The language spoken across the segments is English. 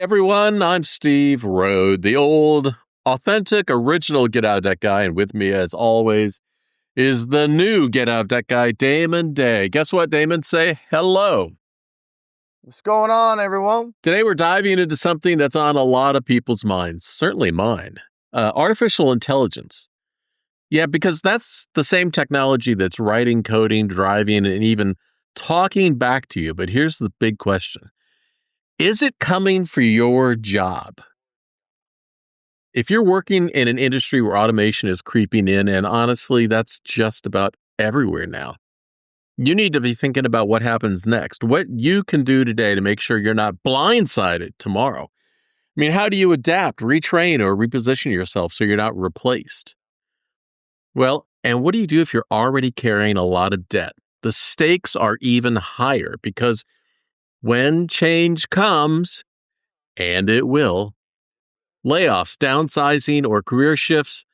Everyone, I'm Steve Rhode, the old, authentic, original Get Out of Debt guy, and with me, as always, is the new Get Out of Debt guy, Damon Day. Guess what, Damon? Say hello. What's going on, everyone? Today, we're diving into something that's on a lot of people's minds, certainly mine. Artificial intelligence. Yeah, because that's the same technology that's writing, coding, driving, and even talking back to you. But here's the big question. Is it coming for your job? If you're working in an industry where automation is creeping in, and honestly, that's just about everywhere now, you need to be thinking about what happens next, what you can do today to make sure you're not blindsided tomorrow. I mean, how do you adapt, retrain, or reposition yourself so you're not replaced? Well, and what do you do if you're already carrying a lot of debt? The stakes are even higher because when change comes, and it will, layoffs, downsizing, or career shifts,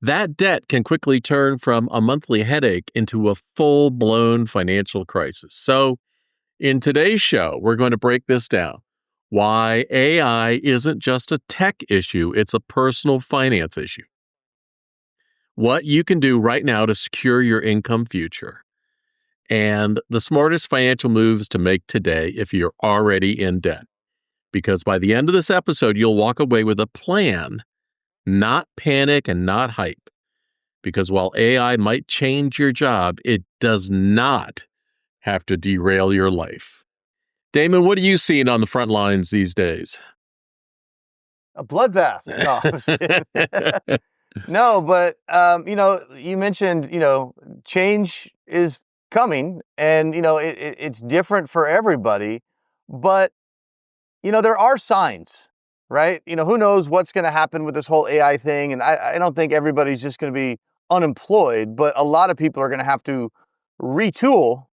that debt can quickly turn from a monthly headache into a full-blown financial crisis. So, in today's show, we're going to break this down. Why AI isn't just a tech issue, it's a personal finance issue. What you can do right now to secure your income future. And the smartest financial moves to make today if you're already in debt. Because by the end of this episode, you'll walk away with a plan, not panic and not hype. Because while AI might change your job, it does not have to derail your life. Damon, what are you seeing on the front lines these days? A bloodbath. No, I'm just kidding. No, but you mentioned, change is coming, and it's different for everybody. But there are signs, right? Who knows what's going to happen with this whole AI thing, and I don't think everybody's just going to be unemployed, but a lot of people are going to have to retool,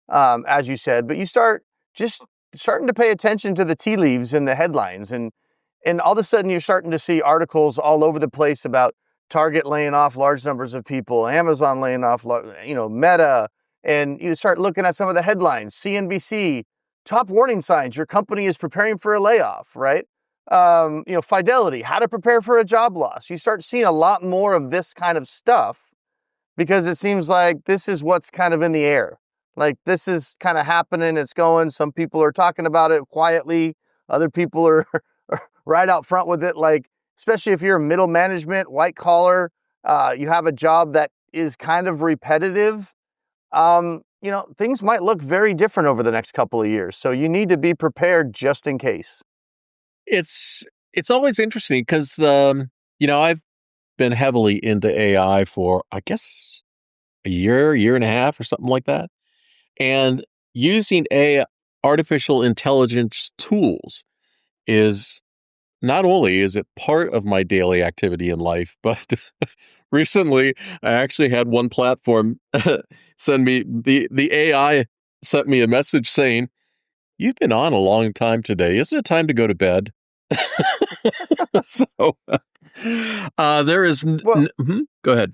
as you said. But you start just starting to pay attention to the tea leaves and the headlines, and all of a sudden you're starting to see articles all over the place about Target laying off large numbers of people, Amazon laying off, Meta, and you start looking at some of the headlines. CNBC, top warning signs: your company is preparing for a layoff, right? Fidelity, how to prepare for a job loss. You start seeing a lot more of this kind of stuff because it seems like this is what's kind of in the air. Like this is kind of happening, it's going. Some people are talking about it quietly. Other people are right out front with it. Like, especially if you're middle management, white collar, you have a job that is kind of repetitive. Things might look very different over the next couple of years. So you need to be prepared just in case. It's always interesting because, I've been heavily into AI for, I guess, a year and a half or something like that. And using artificial intelligence tools is not only is it part of my daily activity in life, but recently I actually had one platform send me the AI sent me a message saying, "You've been on a long time today. Isn't it time to go to bed?" So there is. Go ahead.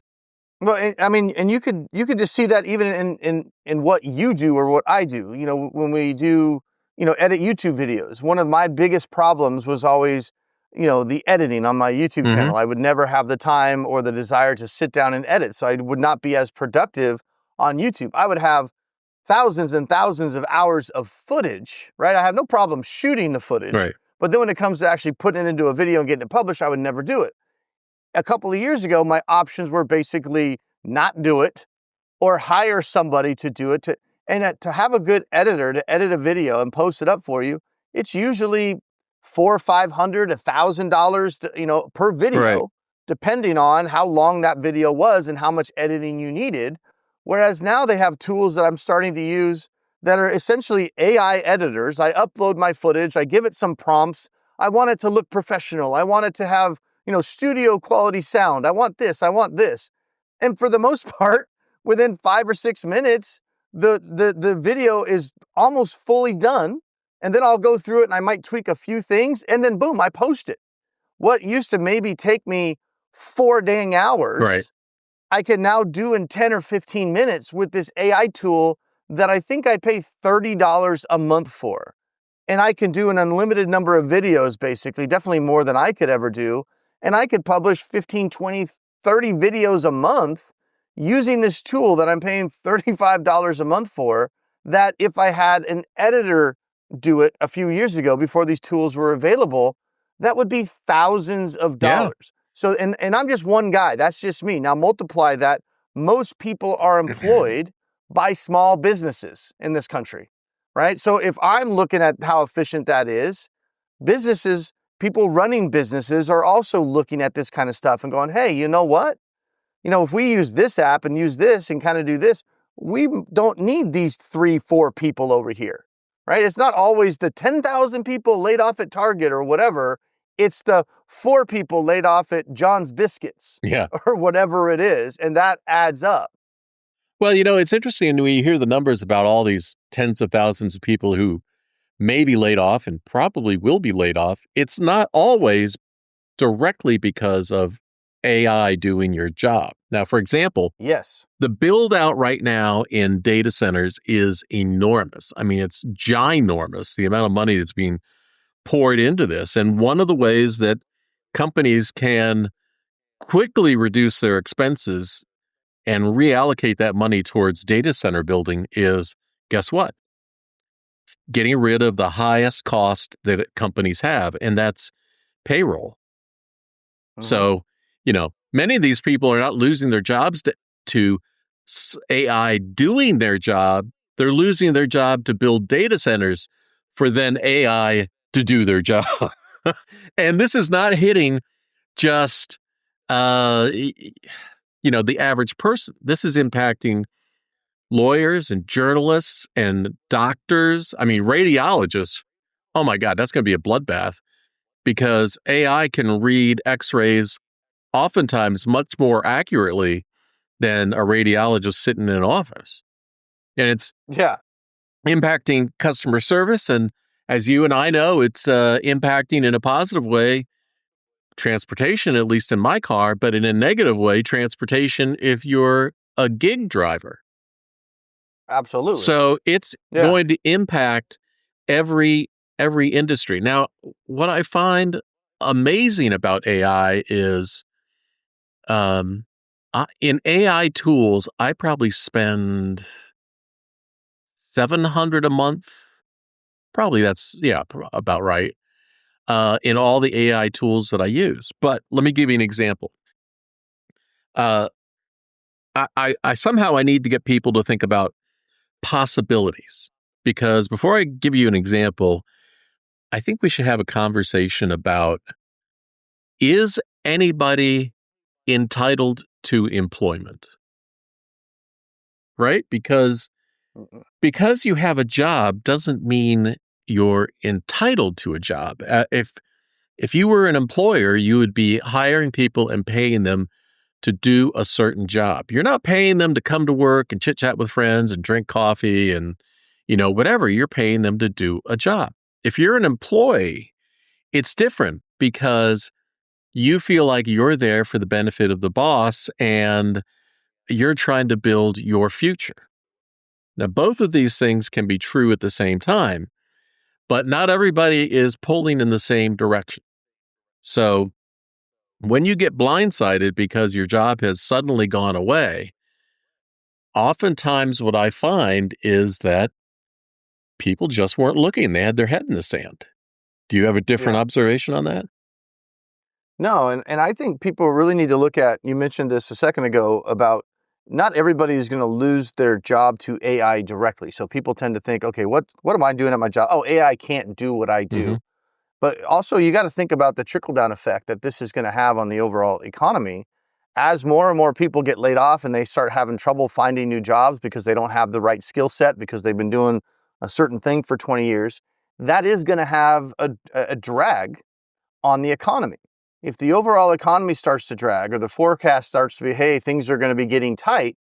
Well, I mean, and you could just see that even in what you do or what I do. When we do edit YouTube videos, one of my biggest problems was always the editing on my YouTube channel. I would never have the time or the desire to sit down and edit, so I would not be as productive on YouTube. I would have thousands and thousands of hours of footage, right? I have no problem shooting the footage, Right. But then when it comes to actually putting it into a video and getting it published, I would never do it. A couple of years ago, my options were basically not do it or hire somebody to do it. To have a good editor to edit a video and post it up for you, it's usually $400, $500, $1,000, per video, Right. depending on how long that video was and how much editing you needed. Whereas now they have tools that I'm starting to use that are essentially AI editors. I upload my footage, I give it some prompts. I want it to look professional. I want it to have, studio quality sound. I want this, I want this. And for the most part, within 5 or 6 minutes, the video is almost fully done. And then I'll go through it and I might tweak a few things and then boom, I post it. What used to maybe take me 4 dang hours, Right. I can now do in 10 or 15 minutes with this AI tool that I think I pay $30 a month for. and I can do an unlimited number of videos, basically, definitely more than I could ever do. And I could publish 15, 20, 30 videos a month using this tool that I'm paying $35 a month for, that if I had an editor do it a few years ago before these tools were available, that would be thousands of Yeah. dollars. So, and I'm just one guy. That's just me. Now multiply that. Most people are employed by small businesses in this country, right? So if I'm looking at how efficient that is, businesses, people running businesses are also looking at this kind of stuff and going, hey, you know what? If we use this app and use this and kind of do this, we don't need these 3-4 people over here, right? It's not always the 10,000 people laid off at Target or whatever. It's the 4 people laid off at John's Biscuits Yeah. or whatever it is. And that adds up. Well, it's interesting when you hear the numbers about all these tens of thousands of people who may be laid off and probably will be laid off. It's not always directly because of AI doing your job. Now, for example, Yes. the build out right now in data centers is enormous. I mean, it's ginormous, the amount of money that's being poured into this. And one of the ways that companies can quickly reduce their expenses and reallocate that money towards data center building is, guess what? Getting rid of the highest cost that companies have, and that's payroll. Mhm. So, many of these people are not losing their jobs to AI doing their job. They're losing their job to build data centers for then AI to do their job. And this is not hitting just, the average person. This is impacting lawyers and journalists and doctors. I mean, radiologists. Oh my God, that's going to be a bloodbath because AI can read x-rays oftentimes much more accurately than a radiologist sitting in an office. And it's impacting customer service. And as you and I know, it's impacting in a positive way transportation, at least in my car, but in a negative way, transportation if you're a gig driver. Absolutely. So it's going to impact every industry. Now, what I find amazing about AI is in AI tools, I probably spend $700 a month. Probably that's, about right. In all the AI tools that I use. But let me give you an example. I somehow I need to get people to think about possibilities, because before I give you an example, I think we should have a conversation about, is anybody entitled to employment? Right? Because you have a job doesn't mean you're entitled to a job. If you were an employer, you would be hiring people and paying them to do a certain job. You're not paying them to come to work and chit-chat with friends and drink coffee and, whatever. You're paying them to do a job. If you're an employee, it's different because you feel like you're there for the benefit of the boss and you're trying to build your future. Now, both of these things can be true at the same time, but not everybody is pulling in the same direction. So when you get blindsided because your job has suddenly gone away, oftentimes what I find is that people just weren't looking. They had their head in the sand. Do you have a different observation on that? No, and I think people really need to look at, you mentioned this a second ago, about not everybody is going to lose their job to AI directly. So people tend to think, okay, what am I doing at my job? Oh, AI can't do what I do. Mm-hmm. But also you got to think about the trickle-down effect that this is going to have on the overall economy. As more and more people get laid off and they start having trouble finding new jobs because they don't have the right skill set because they've been doing a certain thing for 20 years, that is going to have a drag on the economy. If the overall economy starts to drag or the forecast starts to be, hey, things are going to be getting tight,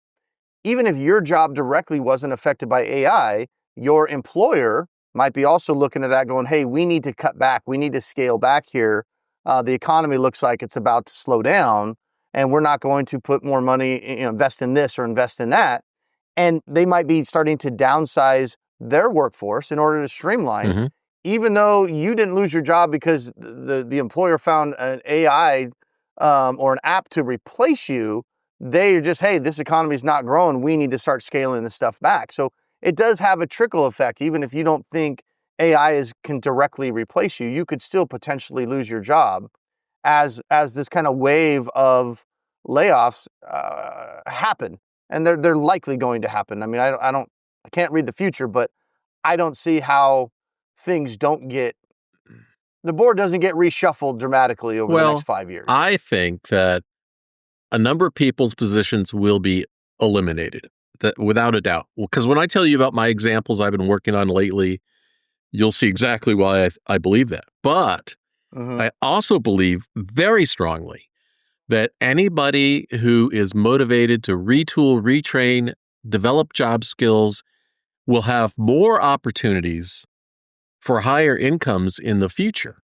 even if your job directly wasn't affected by AI, your employer might be also looking at that going, hey, we need to cut back. We need to scale back here. The economy looks like it's about to slow down and we're not going to put more money, invest in this or invest in that. And they might be starting to downsize their workforce in order to streamline. Mm-hmm. even though you didn't lose your job because the employer found an AI or an app to replace you, they are just, hey, this economy is not growing. We need to start scaling this stuff back. So it does have a trickle effect. Even if you don't think can directly replace you, you could still potentially lose your job as this kind of wave of layoffs happen, and they're likely going to happen. I mean, I can't read the future, but I don't see how things don't get the board doesn't get reshuffled dramatically over the next Well, 5 years. I think that a number of people's positions will be eliminated, that without a doubt. Because when I tell you about my examples I've been working on lately, you'll see exactly why I believe that. But Mm-hmm. I also believe very strongly that anybody who is motivated to retool, retrain, develop job skills will have more opportunities for higher incomes in the future,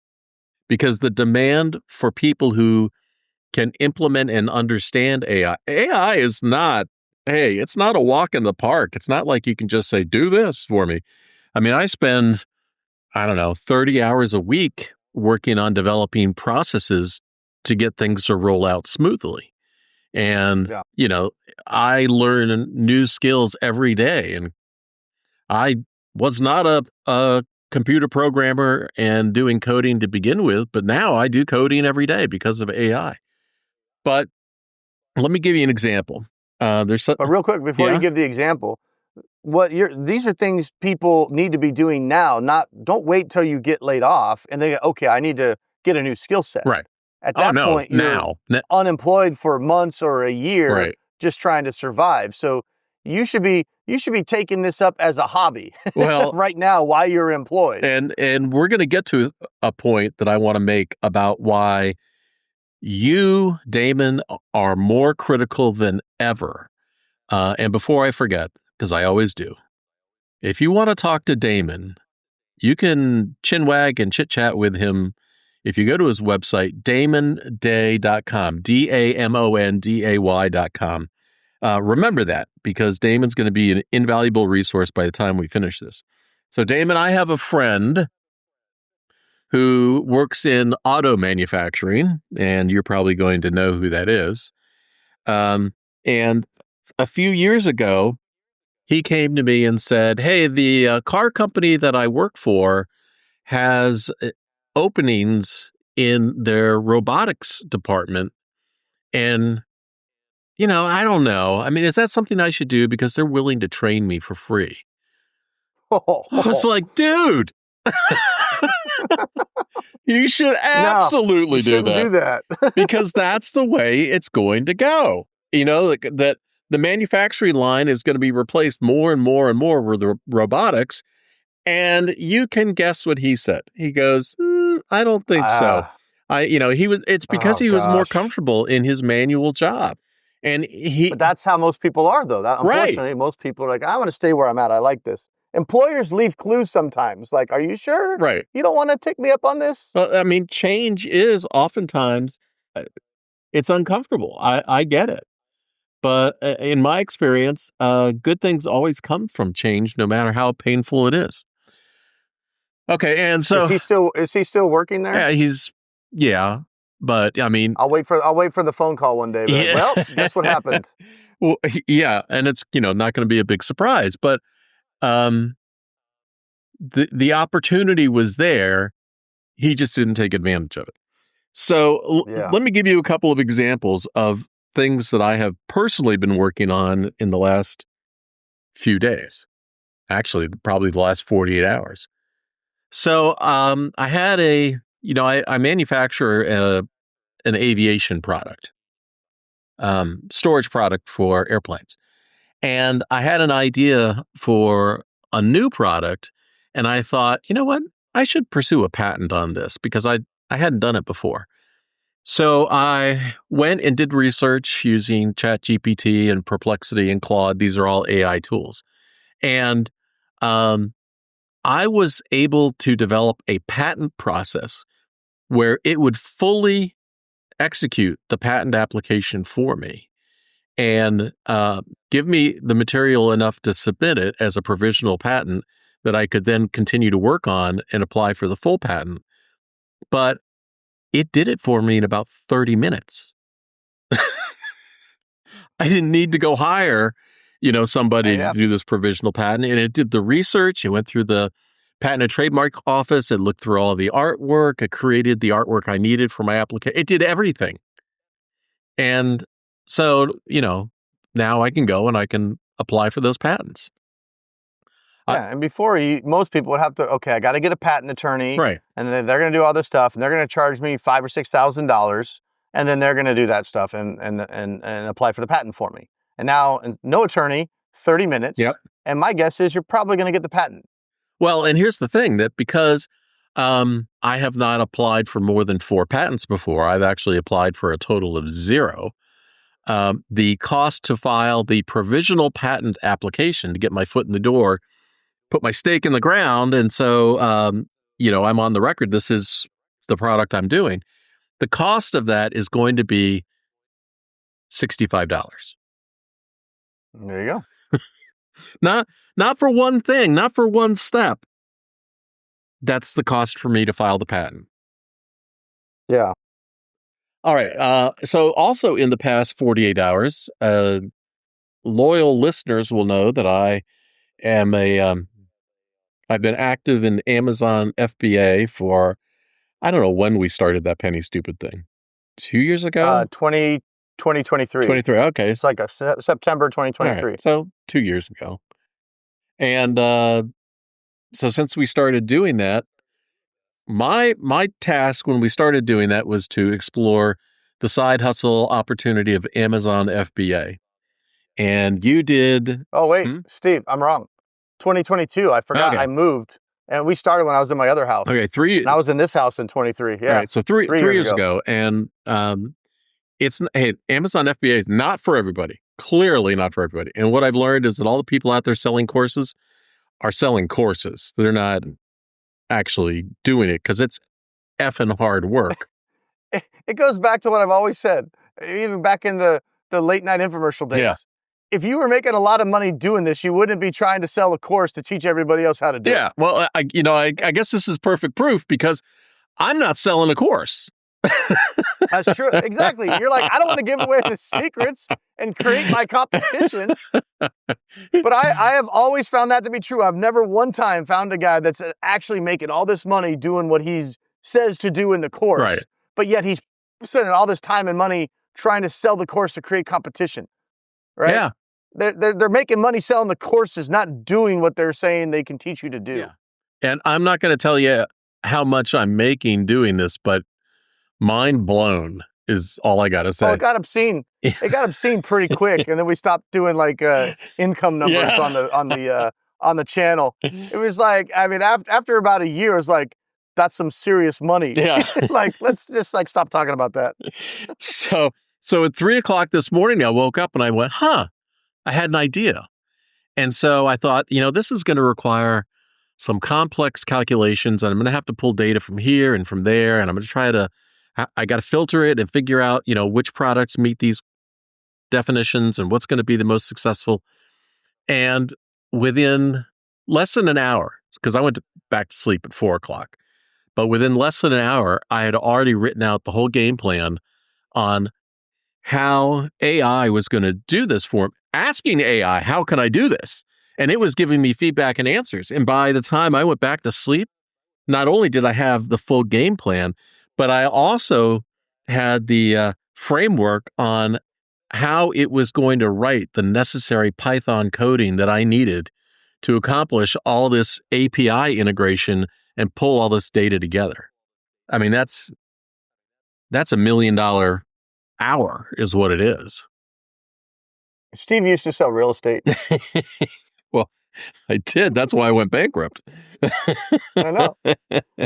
because the demand for people who can implement and understand AI is not, hey, it's not a walk in the park. It's not like you can just say, do this for me. I mean, I spend, I don't know, 30 hours a week working on developing processes to get things to roll out smoothly. And, Yeah. I learn new skills every day. And I was not a computer programmer and doing coding to begin with, but now I do coding every day because of AI. But let me give you an example. But real quick, before you Yeah, give the example, these are things people need to be doing now. Not don't wait till you get laid off and they go, okay, I need to get a new skill set. right. At Oh that no, point, you're now, unemployed for months or a year right. just trying to survive. So you should be taking this up as a hobby Well, right now while you're employed. and we're going to get to a point that I want to make about why you, Damon, are more critical than ever. And before I forget, because I always do, if you want to talk to Damon, you can chinwag and chit chat with him. If you go to his website, damonday.com, DAMONDAY.com. Remember that, because Damon's going to be an invaluable resource by the time we finish this. So, Damon, I have a friend who works in auto manufacturing, and you're probably going to know who that is. And a few years ago, he came to me and said, hey, the car company that I work for has openings in their robotics department. And, I don't know. I mean, is that something I should do? Because they're willing to train me for free. I was like, dude, you should No, you absolutely do shouldn't do that, that. because that's the way it's going to go. That the manufacturing line is going to be replaced more and more and more with the robotics. And you can guess what he said. He goes, I don't think so. Ah, It's because oh he was more gosh. comfortable in his manual job. And But that's how most people are, though. That right, unfortunately, most people are like, I want to stay where I'm at. I like this. Employers leave clues sometimes. Like, are you sure right. you don't want to take me up on this? Well, I mean, change is oftentimes, it's uncomfortable. I get it. But in my experience, good things always come from change, no matter how painful it is. Okay, and Is so, he still working there? yeah, yeah, but I mean, I'll wait for the phone call one day. Be like, yeah. well, guess what happened? Well, yeah, and it's, not going to be a big surprise, but um, the opportunity was there. He just didn't take advantage of it. So Yeah. let me give you a couple of examples of things that I have personally been working on in the last few days. Actually, probably the last 48 hours. So I had I manufacture an aviation product, storage product for airplanes. And I had an idea for a new product, and I thought, you know what? I should pursue a patent on this, because I hadn't done it before. So I went and did research using ChatGPT and Perplexity and Claude. These are all AI tools. And um, I was able to develop a patent process where it would fully execute the patent application for me, and give me the material enough to submit it as a provisional patent that I could then continue to work on and apply for the full patent. But it did it for me in about 30 minutes. I didn't need to go hire, somebody to do this provisional patent. And it did the research. It went through the Patent and Trademark Office. It looked through all the artwork. It created the artwork I needed for my application. It did everything. And so, now I can go and I can apply for those patents. Yeah, and before most people would have to, I got to get a patent attorney, right? And then they're going to do all this stuff, and they're going to charge me $5,000 or $6,000, and then they're going to do that stuff and apply for the patent for me. And now, no attorney, 30 minutes. Yep. And my guess is you're probably going to get the patent. Well, and here's the thing, that because I have not applied for more than 4 patents before, I've actually applied for a total of 0. The cost to file the provisional patent application to get my foot in the door, put my stake in the ground. And so, I'm on the record. This is the product I'm doing. The cost of that is going to be $65. There you go. Not for one thing, not for one step. That's the cost for me to file the patent. Yeah. All right. So also in the past 48 hours, loyal listeners will know that I am I've been active in Amazon FBA for, I don't know when we started that penny stupid thing. 2 years ago? 2023. 23, okay. It's like September 2023. Right, so 2 years ago. And so since we started doing that, my task when we started doing that was to explore the side hustle opportunity of Amazon FBA. And you did... Oh, wait, Steve, I'm wrong. 2022, I forgot. Okay. I moved. And we started when I was in my other house. Okay, and I was in this house in 23. Yeah. All right, so three years ago. And Amazon FBA is not for everybody. Clearly not for everybody. And what I've learned is that all the people out there selling courses are selling courses. They're not actually doing it because it's effing hard work. It goes back to what I've always said, even back in the late night infomercial days. Yeah. If you were making a lot of money doing this, you wouldn't be trying to sell a course to teach everybody else how to do it. Yeah, well, I guess this is perfect proof because I'm not selling a course. That's true. Exactly. You're like, I don't want to give away the secrets and create my competition. But I have always found that to be true. I've never one time found a guy that's actually making all this money doing what he says to do in the course. Right. But yet he's spending all this time and money trying to sell the course to create competition. Right? Yeah. They're making money selling the courses, not doing what they're saying they can teach you to do. Yeah. And I'm not going to tell you how much I'm making doing this, but mind blown is all I got to say. Oh, it got obscene. It got obscene pretty quick, and then we stopped doing like income numbers on the channel. It was like, I mean, after about a year, it was like, that's some serious money. Yeah. Like, let's just like stop talking about that. So at 3:00 this morning, I woke up and I went, I had an idea. And so I thought, this is going to require some complex calculations, and I'm going to have to pull data from here and from there, and I'm going to I got to filter it and figure out, which products meet these definitions and what's going to be the most successful. And within less than an hour, because I went back to sleep at 4:00, but within less than an hour, I had already written out the whole game plan on how AI was going to do this for me, asking AI, how can I do this? And it was giving me feedback and answers. And by the time I went back to sleep, not only did I have the full game plan, but I also had the framework on how it was going to write the necessary Python coding that I needed to accomplish all this API integration and pull all this data together. I mean, that's $1 million hour is what it is. Steve used to sell real estate. Well, I did. That's why I went bankrupt. I know.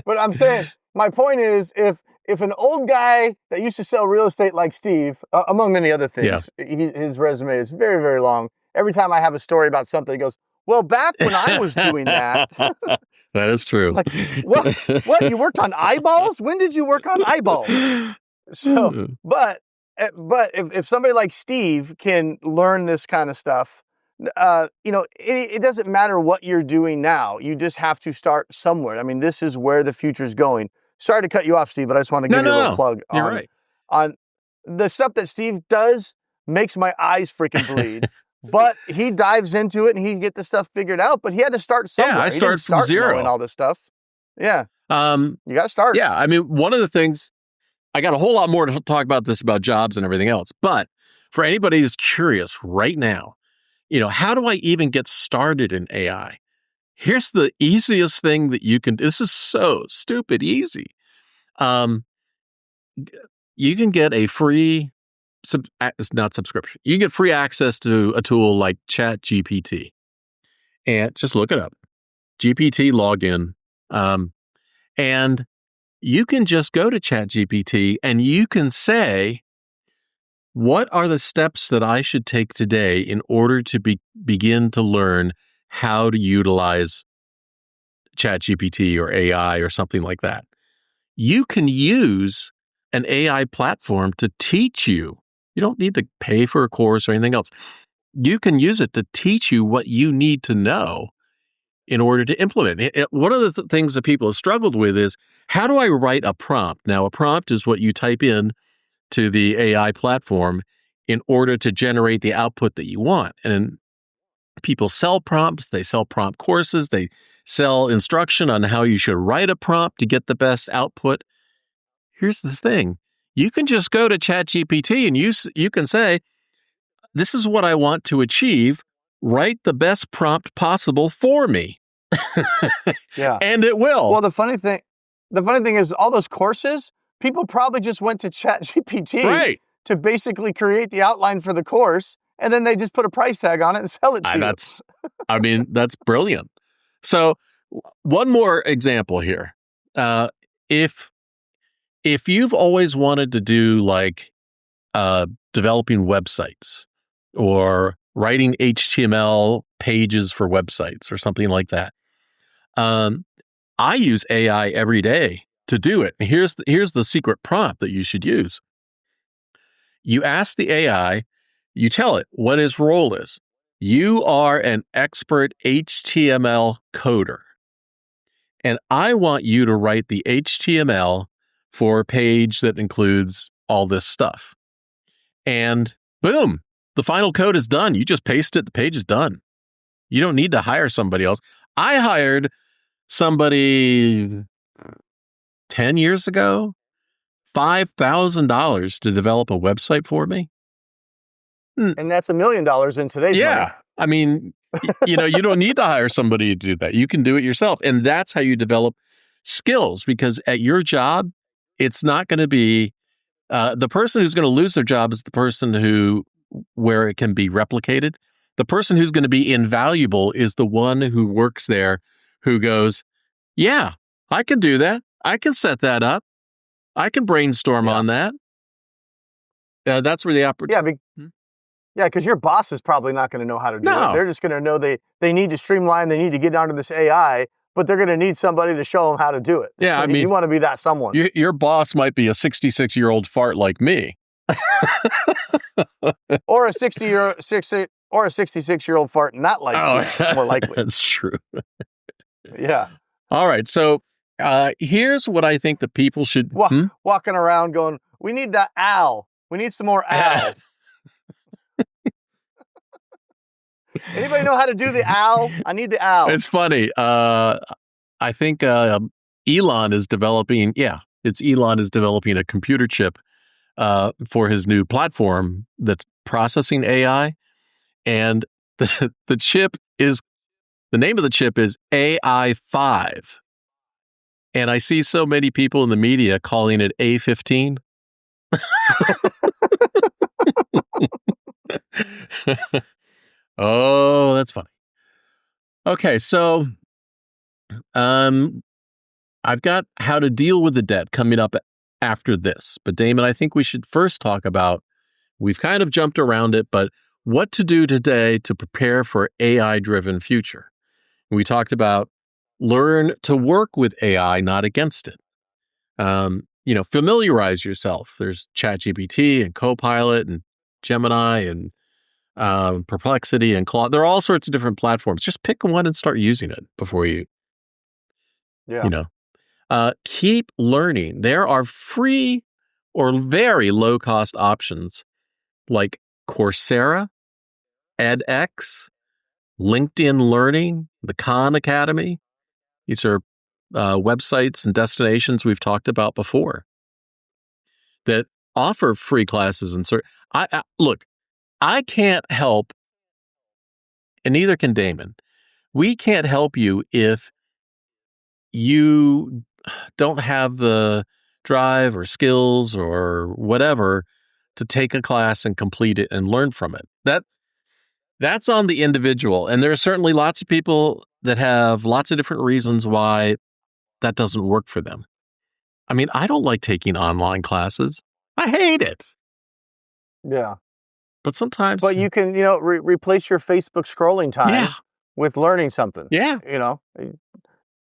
But I'm saying, my point is, if an old guy that used to sell real estate like Steve, among many other things, his resume is very, very long. Every time I have a story about something, he goes, well, back when I was doing that. That is true. Like, what? You worked on eyeballs? When did you work on eyeballs? So, but if somebody like Steve can learn this kind of stuff, it doesn't matter what you're doing now. You just have to start somewhere. I mean, this is where the future's going. Sorry to cut you off, Steve, but I just want to No, give you a no, little no. plug You're on right. on the stuff that Steve does makes my eyes freaking bleed. But he dives into it and he get the stuff figured out. But he had to start Yeah, somewhere. I He didn't started from start knowing zero. all this stuff. Yeah, you got to start. Yeah, I mean, one of the things, I got a whole lot more to talk about this, about jobs and everything else. But for anybody who's curious right now, how do I even get started in AI? Here's the easiest thing that you can, this is so stupid easy. Um, you can get a free, it's not subscription. You can get free access to a tool like ChatGPT, and just look it up. GPT login. And you can just go to ChatGPT and you can say, what are the steps that I should take today in order to begin to learn how to utilize ChatGPT or AI or something like that? You can use an AI platform to teach you. You don't need to pay for a course or anything else. You can use it to teach you what you need to know in order to implement it. One of the things that people have struggled with is, how do I write a prompt? Now, a prompt is what you type in to the AI platform in order to generate the output that you want. And people sell prompts, they sell prompt courses, they sell instruction on how you should write a prompt to get the best output. Here's the thing. You can just go to ChatGPT and you can say, this is what I want to achieve. Write the best prompt possible for me. Yeah. And it will. Well, the funny thing is, all those courses, people probably just went to ChatGPT Right. to basically create the outline for the course, and then they just put a price tag on it and sell it to you. That's brilliant. So, one more example here. If you've always wanted to do like developing websites or writing HTML pages for websites or something like that, I use AI every day to do it. And here's the secret prompt that you should use. You ask the AI, you tell it what its role is. You are an expert HTML coder, and I want you to write the HTML for a page that includes all this stuff. And boom, the final code is done. You just paste it, the page is done. You don't need to hire somebody else. I hired somebody 10 years ago, $5,000 to develop a website for me. And that's $1 million in today's money. Yeah. I mean, you don't need to hire somebody to do that. You can do it yourself. And that's how you develop skills, because at your job, it's not going to be the person who's going to lose their job is the person where it can be replicated. The person who's going to be invaluable is the one who works there, who goes, yeah, I can do that. I can set that up. I can brainstorm on that. That's where the opportunity. Yeah, because your boss is probably not going to know how to do No. it. They're just going to know they need to streamline, they need to get onto this AI, but they're going to need somebody to show them how to do it. Yeah, I mean, you want to be that someone. Your boss might be a 66-year-old fart like me. Or a 66-year-old fart not like Steve, more likely. That's true. Yeah. All right, so here's what I think that people should... Walking around going, we need that owl. We need some more owl. Anybody know how to do the owl? I need the owl. It's funny. I think Elon is developing a computer chip for his new platform that's processing AI. And the name of the chip is AI5. And I see so many people in the media calling it A15. Oh, that's funny. Okay, so I've got how to deal with the debt coming up after this. But Damon, I think we should first talk about, we've kind of jumped around it, but what to do today to prepare for AI-driven future. We talked about learn to work with AI, not against it. Familiarize yourself. There's ChatGPT and Copilot and Gemini and Perplexity and Claude. There are all sorts of different platforms. Just pick one and start using it before you Yeah. keep learning. There are free or very low-cost options like Coursera, edX, LinkedIn Learning, the Khan Academy. These are websites and destinations we've talked about before that offer free classes. And look, I can't help, and neither can Damon. We can't help you if you don't have the drive or skills or whatever to take a class and complete it and learn from it. That's on the individual. And there are certainly lots of people that have lots of different reasons why that doesn't work for them. I mean, I don't like taking online classes. I hate it. Yeah. But sometimes. But you can, replace your Facebook scrolling time with learning something. Yeah.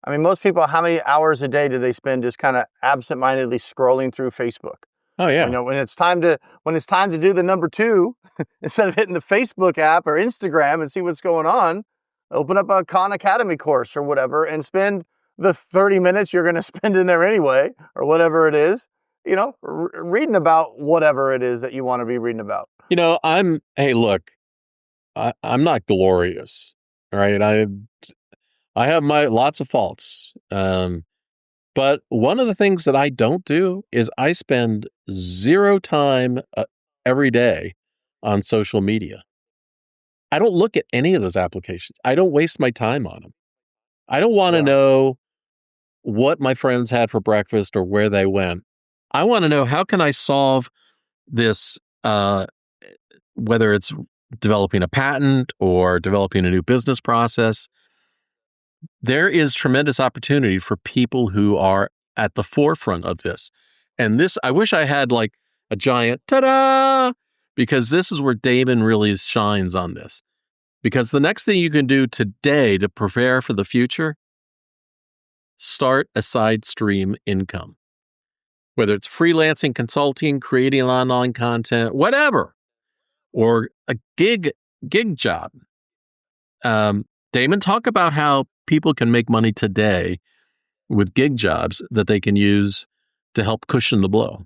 I mean, most people, how many hours a day do they spend just kind of absentmindedly scrolling through Facebook? Oh, yeah. When it's time to do the number 2, instead of hitting the Facebook app or Instagram and see what's going on, open up a Khan Academy course or whatever and spend the 30 minutes you're going to spend in there anyway, or whatever it is, reading about whatever it is that you want to be reading about. Hey, look, I'm not glorious, right? I have my lots of faults. But one of the things that I don't do is I spend 0 time every day on social media. I don't look at any of those applications. I don't waste my time on them. I don't want to know what my friends had for breakfast or where they went. I want to know, how can I solve this, whether it's developing a patent or developing a new business process. There is tremendous opportunity for people who are at the forefront of this. And this, I wish I had like a giant ta-da, because this is where Damon really shines on this. Because the next thing you can do today to prepare for the future, start a side stream income. Whether it's freelancing, consulting, creating online content, whatever, or a gig job. Damon, talk about how people can make money today with gig jobs that they can use to help cushion the blow.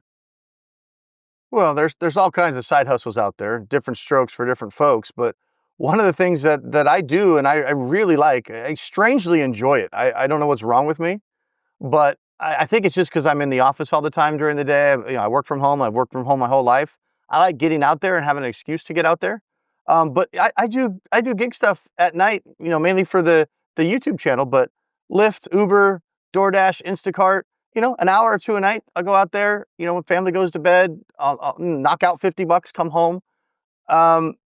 Well, there's all kinds of side hustles out there, different strokes for different folks. But one of the things that I do and I really like, I strangely enjoy it. I don't know what's wrong with me, but I think it's just because I'm in the office all the time during the day. I work from home. I've worked from home my whole life. I like getting out there and having an excuse to get out there. But I do gig stuff at night, mainly for the YouTube channel, but Lyft, Uber, DoorDash, Instacart, an hour or 2 a night. I'll go out there, when family goes to bed, I'll knock out $50, come home.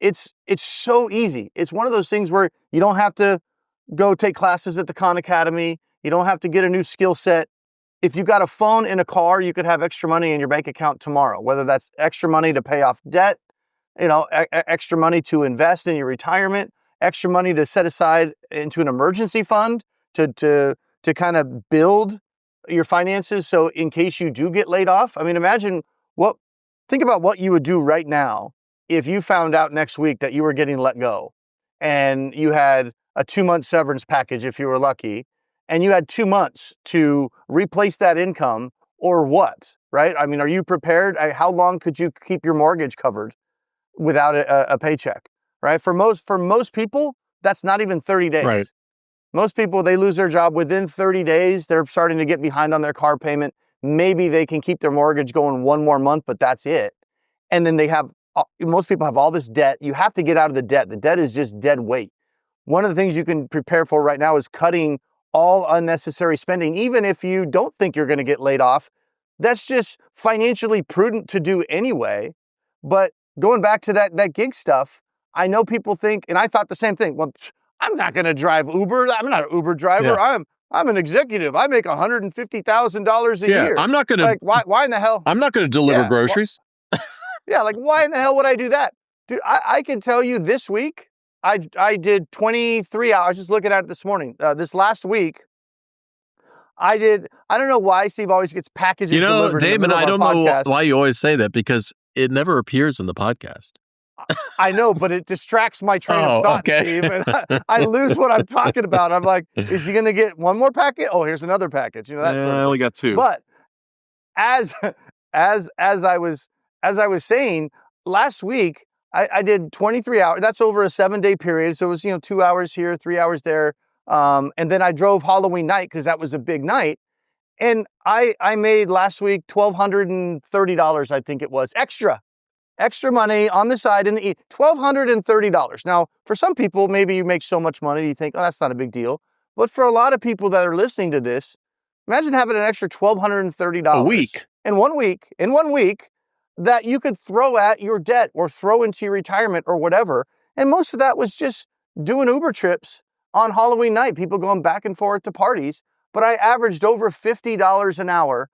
It's so easy. It's one of those things where you don't have to go take classes at the Khan Academy. You don't have to get a new skill set. If you've got a phone in a car, you could have extra money in your bank account tomorrow, whether that's extra money to pay off debt, extra money to invest in your retirement, extra money to set aside into an emergency fund to kind of build your finances. So in case you do get laid off, I mean, think about what you would do right now if you found out next week that you were getting let go and you had a 2-month severance package, if you were lucky, and you had 2 months to replace that income, or what, right? I mean, are you prepared? How long could you keep your mortgage covered without a paycheck, right? For most people, that's not even 30 days. Right. Most people, they lose their job within 30 days. They're starting to get behind on their car payment. Maybe they can keep their mortgage going 1 more month, but that's it. And then most people have all this debt. You have to get out of the debt. The debt is just dead weight. One of the things you can prepare for right now is cutting all unnecessary spending. Even if you don't think you're going to get laid off, that's just financially prudent to do anyway. But going back to that gig stuff, I know people think, and I thought the same thing. Well, I'm not going to drive Uber. I'm not an Uber driver. Yeah. I'm an executive. I make $150,000 a year. I'm not going to. Like, why in the hell? I'm not going to deliver groceries. Yeah, like why in the hell would I do that? Dude, I can tell you this week, I did 23 hours. I was just looking at it this morning. This last week, I don't know why Steve always gets packages delivered. Damon, in the I don't know why you always say that, because it never appears in the podcast. I know, but it distracts my train of Oh, thought, okay. Steve, and I lose what I'm talking about. I'm like, is he going to get one more packet? Oh, here's another package. That sort of I thing. only got 2. But as as I was saying, last week I did 23 hours. That's over a 7-day period. So it was 2 hours here, 3 hours there, and then I drove Halloween night because that was a big night. And I made last week $1,230, I think it was, extra money on the side in the $1,230. Now, for some people, maybe you make so much money you think, oh, that's not a big deal. But for a lot of people that are listening to this, imagine having an extra $1,230 A week. in 1 week that you could throw at your debt or throw into your retirement or whatever. And most of that was just doing Uber trips on Halloween night, people going back and forth to parties. But I averaged over $50 an hour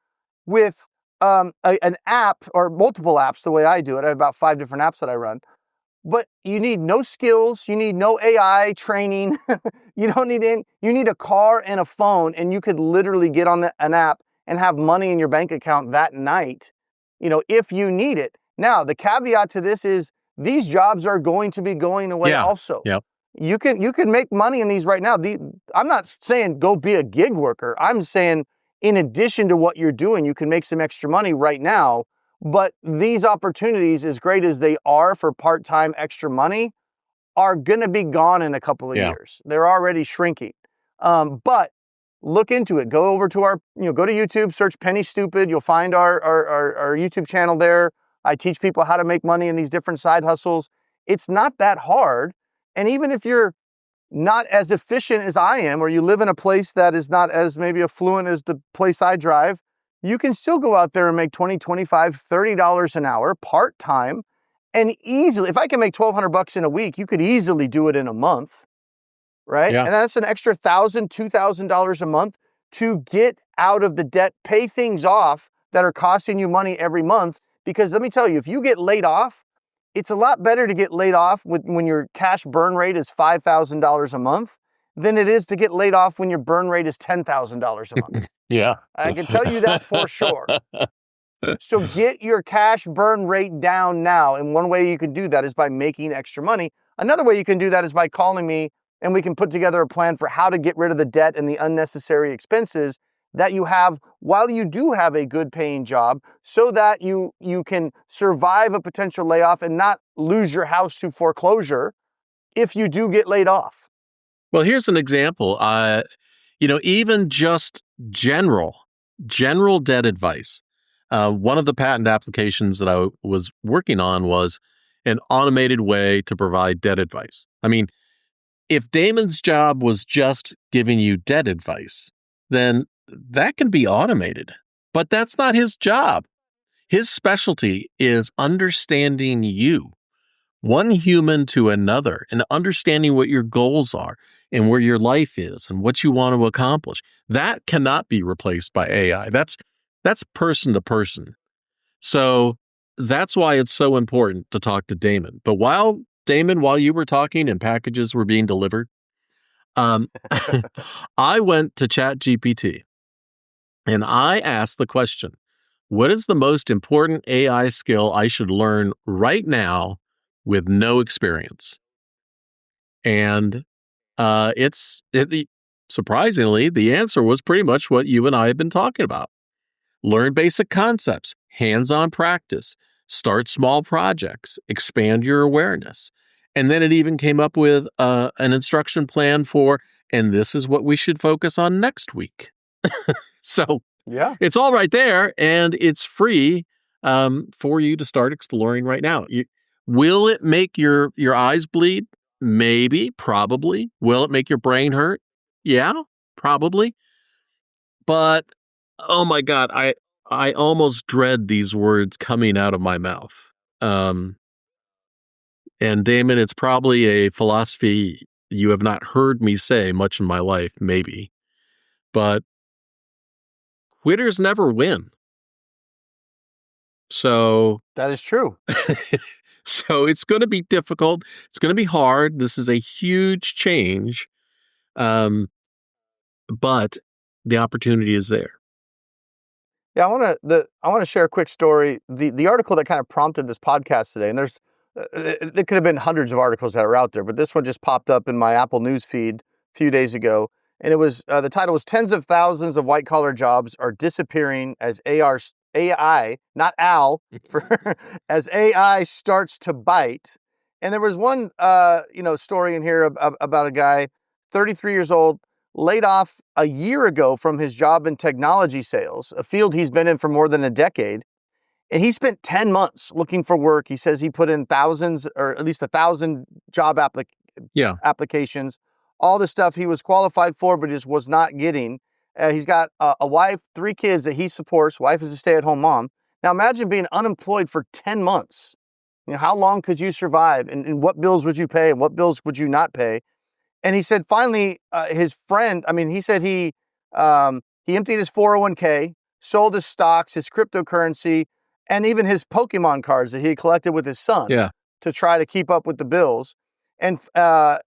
with an app or multiple apps the way I do it. I have about 5 different apps that I run. But you need no skills, you need no AI training, you don't need any, you need a car and a phone, and you could literally get on an app and have money in your bank account that night, if you need it. Now, the caveat to this is these jobs are going to be going away also. Yep. You can make money in these right now. I'm not saying go be a gig worker. I'm saying in addition to what you're doing, you can make some extra money right now. But these opportunities, as great as they are for part-time extra money, are going to be gone in a couple of years. They're already shrinking. But look into it. Go over to go to YouTube, search Penny Stupid. You'll find our YouTube channel there. I teach people how to make money in these different side hustles. It's not that hard. And even if you're not as efficient as I am, or you live in a place that is not as maybe affluent as the place I drive, you can still go out there and make $20, $25, $30 an hour part-time and easily, if I can make $1,200 in a week, you could easily do it in a month, right? Yeah. And that's an extra $1,000, $2,000 a month to get out of the debt, pay things off that are costing you money every month. Because let me tell you, if you get laid off, it's a lot better to get laid off when your cash burn rate is $5,000 a month than it is to get laid off when your burn rate is $10,000 a month. Yeah. I can tell you that for sure. So get your cash burn rate down now. And one way you can do that is by making extra money. Another way you can do that is by calling me and we can put together a plan for how to get rid of the debt and the unnecessary expenses that you have while you do have a good paying job so that you can survive a potential layoff and not lose your house to foreclosure if you do get laid off. Well, here's an example. Even just general debt advice. One of the patent applications that I was working on was an automated way to provide debt advice. I mean, if Damon's job was just giving you debt advice, then that can be automated. But that's not his job. His specialty is understanding you, one human to another, and understanding what your goals are and where your life is and what you want to accomplish. That cannot be replaced by AI. That's person to person. So that's why it's so important to talk to Damon. But while you were talking and packages were being delivered, I went to ChatGPT and I asked the question, what is the most important AI skill I should learn right now with no experience? And surprisingly, the answer was pretty much what you and I have been talking about. Learn basic concepts, hands-on practice, start small projects, expand your awareness. And then it even came up with an instruction plan and this is what we should focus on next week. So yeah, it's all right there, and it's free for you to start exploring right now. Will it make your eyes bleed? Maybe, probably. Will it make your brain hurt? Yeah, probably. But oh my God, I almost dread these words coming out of my mouth. And Damon, it's probably a philosophy you have not heard me say much in my life, maybe. But quitters never win. So that is true. So it's going to be difficult. It's going to be hard. This is a huge change. But the opportunity is there. Yeah, I want to share a quick story. The article that kind of prompted this podcast today, and there's there could have been hundreds of articles that are out there, but this one just popped up in my Apple News feed a few days ago. And it was, the title was Tens of Thousands of White Collar Jobs Are Disappearing as AI, not Al, as AI starts to bite. And there was one, story in here about a guy, 33 years old, laid off a year ago from his job in technology sales, a field he's been in for more than a decade. And he spent 10 months looking for work. He says he put in thousands, or at least 1,000 job applications, all the stuff he was qualified for, but just was not getting. He's got a wife, 3 kids that he supports. Wife is a stay-at-home mom. Now imagine being unemployed for 10 months. How long could you survive? And what bills would you pay? And what bills would you not pay? And he said finally, his friend, he said he emptied his 401k, sold his stocks, his cryptocurrency, and even his Pokemon cards that he had collected with his son to try to keep up with the bills. And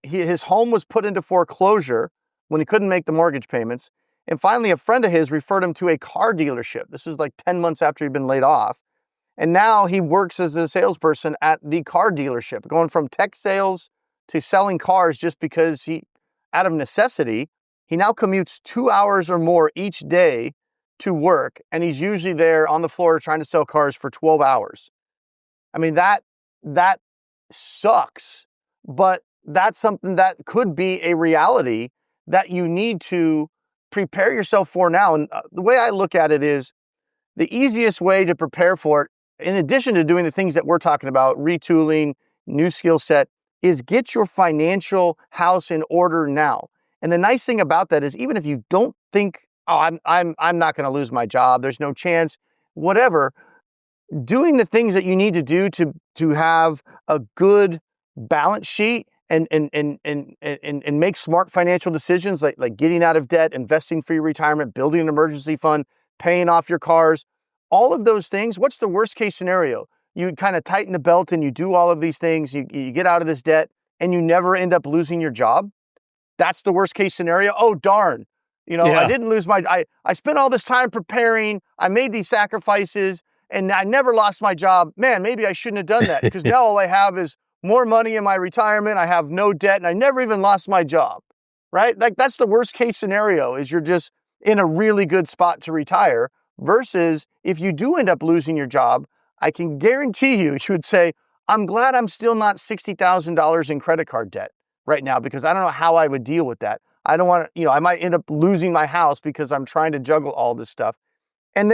his home was put into foreclosure when he couldn't make the mortgage payments. And finally, a friend of his referred him to a car dealership. This is like 10 months after he'd been laid off. And now he works as a salesperson at the car dealership, going from tech sales to selling cars just because out of necessity, he now commutes 2 hours or more each day to work. And he's usually there on the floor trying to sell cars for 12 hours. That sucks, but that's something that could be a reality that you need to prepare yourself for now. And the way I look at it is the easiest way to prepare for it, in addition to doing the things that we're talking about, retooling, new skill set, is get your financial house in order now. And the nice thing about that is even if you don't think, oh, I'm not going to lose my job, there's no chance, whatever, doing the things that you need to do to have a good balance sheet and make smart financial decisions like getting out of debt, investing for your retirement, building an emergency fund, paying off your cars, all of those things. What's the worst case scenario? You kind of tighten the belt and you do all of these things, you get out of this debt and you never end up losing your job. That's the worst case scenario. Oh, darn. I didn't lose I spent all this time preparing. I made these sacrifices and I never lost my job. Man, maybe I shouldn't have done that because now all I have is more money in my retirement. I have no debt and I never even lost my job, right? Like that's the worst case scenario is you're just in a really good spot to retire versus if you do end up losing your job, I can guarantee you would say, I'm glad I'm still not $60,000 in credit card debt right now because I don't know how I would deal with that. I don't want to, I might end up losing my house because I'm trying to juggle all this stuff. And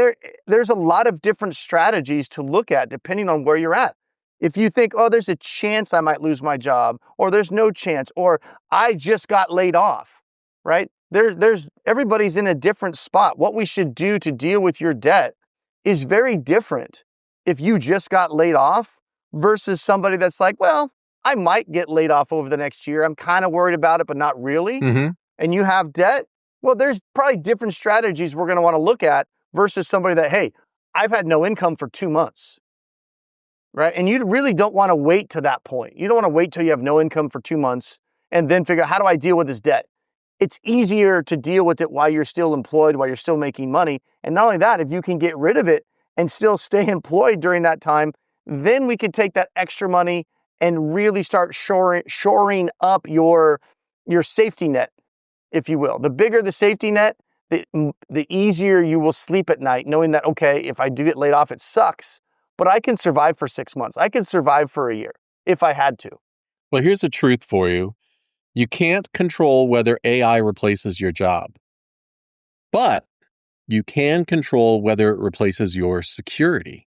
there's a lot of different strategies to look at depending on where you're at. If you think, oh, there's a chance I might lose my job, or there's no chance, or I just got laid off, right? There's everybody's in a different spot. What we should do to deal with your debt is very different if you just got laid off versus somebody that's like, well, I might get laid off over the next year. I'm kind of worried about it, but not really. Mm-hmm. And you have debt. Well, there's probably different strategies we're going to want to look at versus somebody that, hey, I've had no income for 2 months, right? And you really don't want to wait to that point. You don't want to wait till you have no income for 2 months and then figure out how do I deal with this debt? It's easier to deal with it while you're still employed, while you're still making money. And not only that, if you can get rid of it and still stay employed during that time, then we could take that extra money and really start shoring up your safety net, if you will. The bigger the safety net, the easier you will sleep at night, knowing that, okay, if I do get laid off, it sucks, but I can survive for 6 months. I can survive for a year if I had to. Well, here's the truth for you. You can't control whether AI replaces your job, but you can control whether it replaces your security.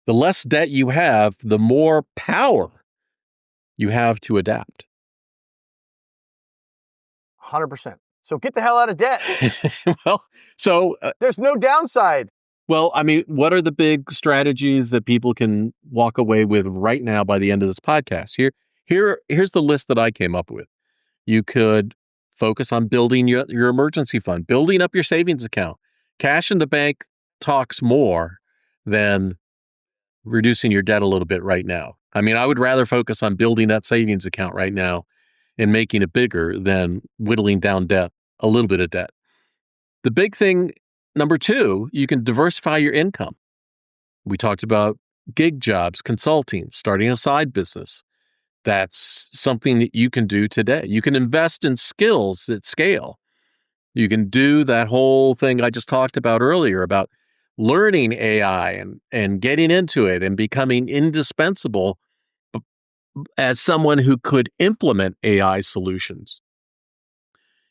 The less debt you have, the more power you have to adapt. 100%. So get the hell out of debt. There's no downside. Well, what are the big strategies that people can walk away with right now by the end of this podcast? Here's the list that I came up with. You could focus on building your emergency fund, building up your savings account. Cash in the bank talks more than reducing your debt a little bit right now. I would rather focus on building that savings account right now and making it bigger than whittling down debt, a little bit of debt. The big thing, number 2, you can diversify your income. We talked about gig jobs, consulting, starting a side business. That's something that you can do today. You can invest in skills that scale. You can do that whole thing I just talked about earlier about learning AI and getting into it and becoming indispensable as someone who could implement AI solutions.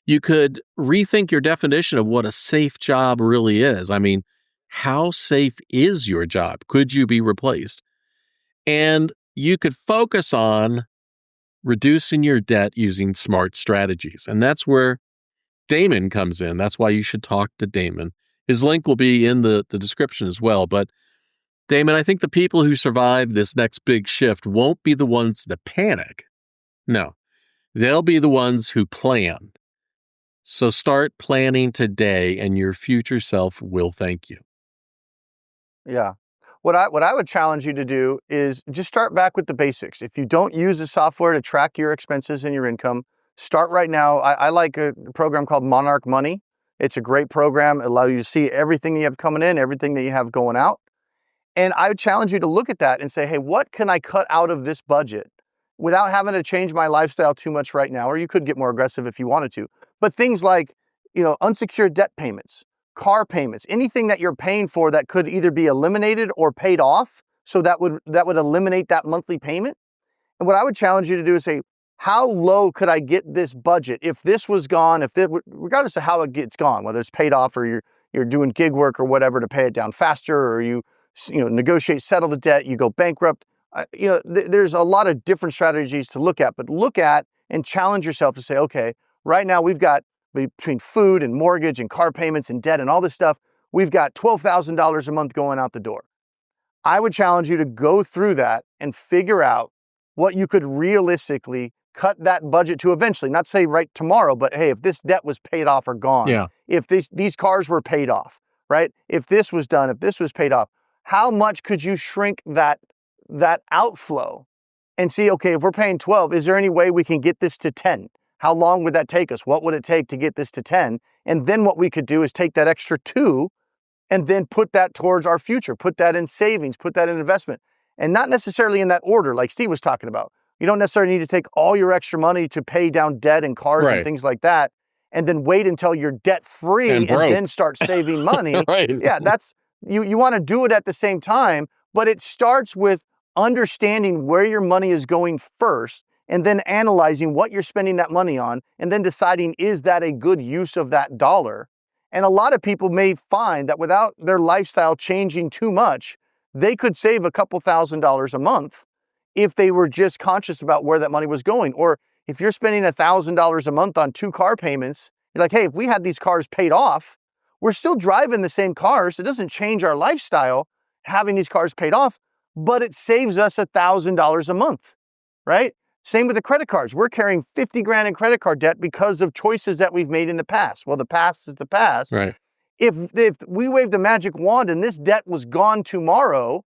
You could rethink your definition of what a safe job really is. I mean, how safe is your job? Could you be replaced? And you could focus on reducing your debt using smart strategies. And that's where Damon comes in. That's why you should talk to Damon. His link will be in the description as well. But Damon, I think the people who survive this next big shift won't be the ones that panic. No, they'll be the ones who plan. So start planning today, and your future self will thank you. Yeah. What I would challenge you to do is just start back with the basics. If you don't use the software to track your expenses and your income, start right now. I like a program called Monarch Money. It's a great program. It allows you to see everything you have coming in, everything that you have going out. And I would challenge you to look at that and say, hey, what can I cut out of this budget without having to change my lifestyle too much right now? Or you could get more aggressive if you wanted to. But things like, unsecured debt payments, car payments, anything that you're paying for that could either be eliminated or paid off. So that would eliminate that monthly payment. And what I would challenge you to do is say, how low could I get this budget if this was gone, regardless of how it gets gone, whether it's paid off or you're doing gig work or whatever to pay it down faster, or you negotiate, settle the debt, you go bankrupt. There's a lot of different strategies to look at, but look at and challenge yourself to say, okay, right now we've got, between food and mortgage and car payments and debt and all this stuff, we've got $12,000 a month going out the door. I would challenge you to go through that and figure out what you could realistically cut that budget to eventually, not say right tomorrow, but hey, if this debt was paid off or gone, if these cars were paid off, right? If this was done, if this was paid off, how much could you shrink that outflow and see, okay, if we're paying 12, is there any way we can get this to 10? How long would that take us? What would it take to get this to 10? And then what we could do is take that extra 2 and then put that towards our future, put that in savings, put that in investment, and not necessarily in that order like Steve was talking about. You don't necessarily need to take all your extra money to pay down debt and cars and things like that, and then wait until you're debt free and then start saving money. Yeah, that's you want to do it at the same time, but it starts with understanding where your money is going first, and then analyzing what you're spending that money on, and then deciding, is that a good use of that dollar? And a lot of people may find that without their lifestyle changing too much, they could save a couple $1,000s a month if they were just conscious about where that money was going. Or if you're spending $1,000 a month on 2 car payments, you're like, hey, if we had these cars paid off, we're still driving the same cars. It doesn't change our lifestyle having these cars paid off, but it saves us $1,000 a month, right? Same with the credit cards. We're carrying 50 grand in credit card debt because of choices that we've made in the past. Well, the past is the past. Right. If we waved a magic wand and this debt was gone tomorrow,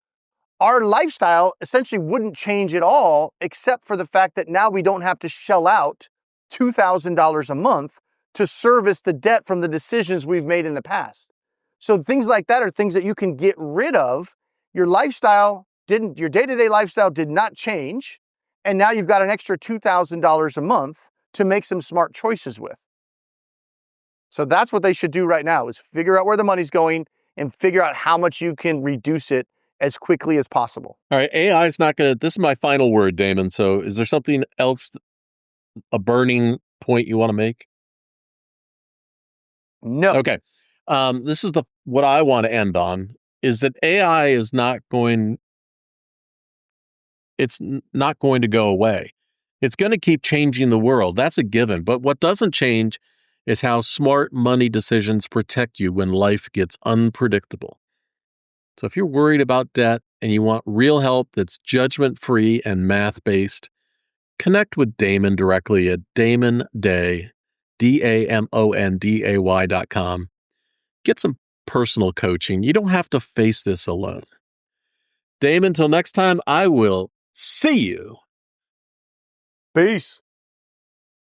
our lifestyle essentially wouldn't change at all, except for the fact that now we don't have to shell out $2,000 a month to service the debt from the decisions we've made in the past. So things like that are things that you can get rid of. Your day-to-day lifestyle did not change. And now you've got an extra $2,000 a month to make some smart choices with. So that's what they should do right now, is figure out where the money's going and figure out how much you can reduce it as quickly as possible. All right, AI is not going to, this is my final word, Damon. So is there something else, a burning point you want to make? No. Okay. This is what I want to end on, is that AI is not going to go away. It's going to keep changing the world. That's a given. But what doesn't change is how smart money decisions protect you when life gets unpredictable. So if you're worried about debt and you want real help that's judgment-free and math-based, connect with Damon directly at Damon Day, DAMONDAY.com. Get some personal coaching. You don't have to face this alone. Damon, until next time, I will see you. Peace.